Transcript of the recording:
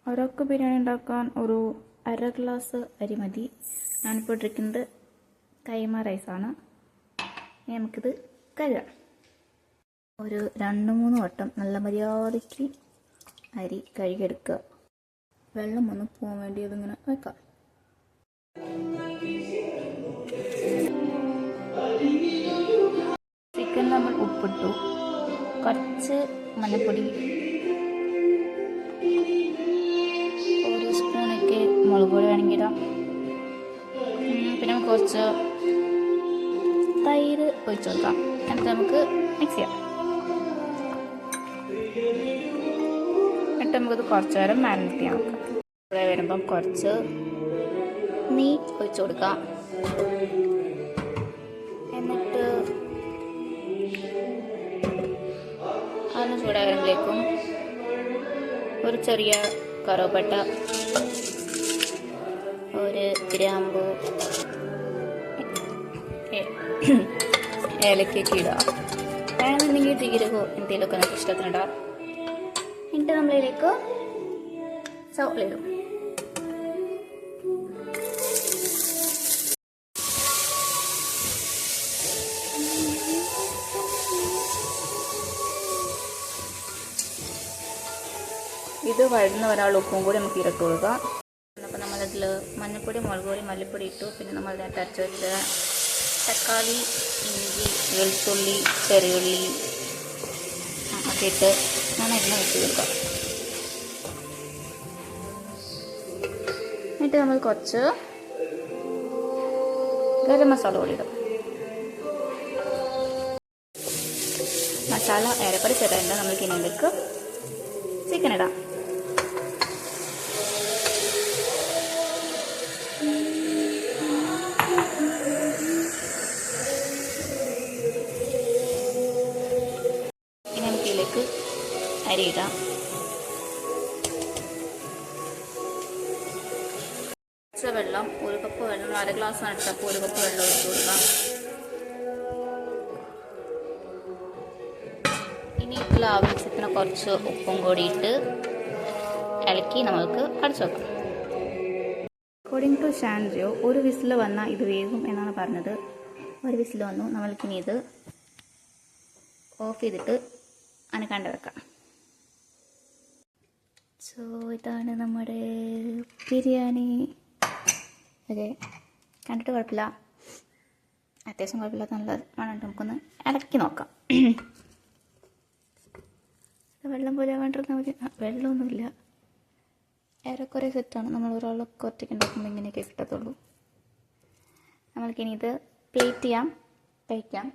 ഒരാൾക്ക് ബിരിയാണി ഉണ്ടാക്കാൻ ഒരു അര ഗ്ലാസ് അരി മതി. ഞാനിപ്പോൾ ഇട്ടിരിക്കുന്നത് കൈമ റൈസാണ്. ഇനി നമുക്കിത് കഴുകാം. ഒരു 2-3 വട്ടം നല്ല മര്യാദയ്ക്ക് അരി കഴുകിയെടുക്കുക. വെള്ളം ഒന്ന് പോകാൻ വേണ്ടി അതിങ്ങനെ വെക്കാം. ചിക്കൻ നമ്മൾ ഉപ്പിട്ടു, കുറച്ച് മഞ്ഞൾപ്പൊടി, 1 സ്പൂണൊക്കെ മുളക് പൊടി വേണമെങ്കിൽ ഇടാം. പിന്നെ കുറച്ച് തൈര് ഒഴിച്ചു കൊടുക്കാം. എന്നിട്ട് നമുക്ക് മിക്സ് ചെയ്യാം. എന്നിട്ട് നമുക്കത് കുറച്ച് നേരം മാരിനേറ്റ് ചെയ്യാൻ നോക്കാം. ഇവിടെ വരുമ്പം കുറച്ച് നെയ്യ് ഒഴിച്ചു കൊടുക്കാം. എന്നിട്ട് അതൊന്ന് ചൂടാകുമ്പോഴേക്കും ഒരു ചെറിയ കറുവപ്പട്ട, ഒരു ഗ്രാമ്പു, ഏലക്കൊക്കെ ഇടുക. വേണമെന്നുണ്ടെങ്കിൽ ജീരകോ എന്തെങ്കിലുമൊക്കെ നമുക്ക് ഇഷ്ടത്തിനിടാം. എന്നിട്ട് നമ്മളിതിലേക്ക് സവോള ഇടും. ഇത് വഴുന്ന ഒരാൾ ഉപ്പും കൂടി നമുക്ക് ഇരട്ട് കൊടുക്കുക. അപ്പോൾ നമ്മളതിൽ മഞ്ഞൾപ്പൊടി, മുളക് പൊടി, മല്ലിപ്പൊടി ഇട്ടു. പിന്നെ നമ്മൾ നേരത്തെ അരച്ച് വെച്ച തക്കാളി, ഇഞ്ചി, വെളുത്തുള്ളി, ചെറിയുള്ളി ഒക്കെ ഇട്ട് നന്നായിട്ട് വെച്ച് കൊടുക്കാം. എന്നിട്ട് നമ്മൾ കുറച്ച് ഗരം മസാല കൂടി ഇടും. മസാല ഏറെക്കുറെ ചെറുതായിട്ട് നമ്മൾക്ക് ഇതിലേക്ക് ചിക്കൻ ഇടാം. ഇനി നമുക്ക് ഇതിലേക്ക് അരി ഇടാം. വെള്ളം 1 കപ്പ് വെള്ളം, 1/2 ഗ്ലാസ്സാണ് എടുത്തപ്പോൾ 1 കപ്പ് വെള്ളം ഒഴിച്ച് കൊടുക്കാം. ഇനി ഇതിൽ ആവശ്യത്തിന് കുറച്ച് ഉപ്പും കൂടി ഇട്ട് ഇളക്കി നമുക്ക് അടച്ചു വെക്കാം. അക്കോർഡിംഗ് ടു ഷാൻജിയോ 1 വിസിൽ വന്നാൽ ഇത് വേകും എന്നാണ് പറഞ്ഞത്. 1 വിസിൽ വന്നു. നമ്മൾക്കിനി ഇത് ഓഫ് ചെയ്തിട്ട് അനക്കാണ്ട് വെക്കാം. സോ ഇതാണ് നമ്മുടെ ബിരിയാണി. ഓക്കെ, കണ്ടിട്ട് കുഴപ്പമില്ല, അത്യാവശ്യം കുഴപ്പമില്ലാത്ത നല്ല മണമുണ്ട്. നമുക്കൊന്ന് ഇളക്കി നോക്കാം. വെള്ളം പോലെ ആവാണ്ടിരുന്നാൽ മതി. വെള്ളമൊന്നുമില്ല, ഏറെക്കുറെ സെറ്റാണ്. നമ്മൾ ഒരാളൊക്കെ ഒറ്റയ്ക്ക് ഉണ്ടാക്കുമ്പോൾ ഇങ്ങനെയൊക്കെ കിട്ടത്തുള്ളൂ. നമ്മൾക്കിനി ഇത് പ്ലേറ്റ് ചെയ്യാം, കഴിക്കാം.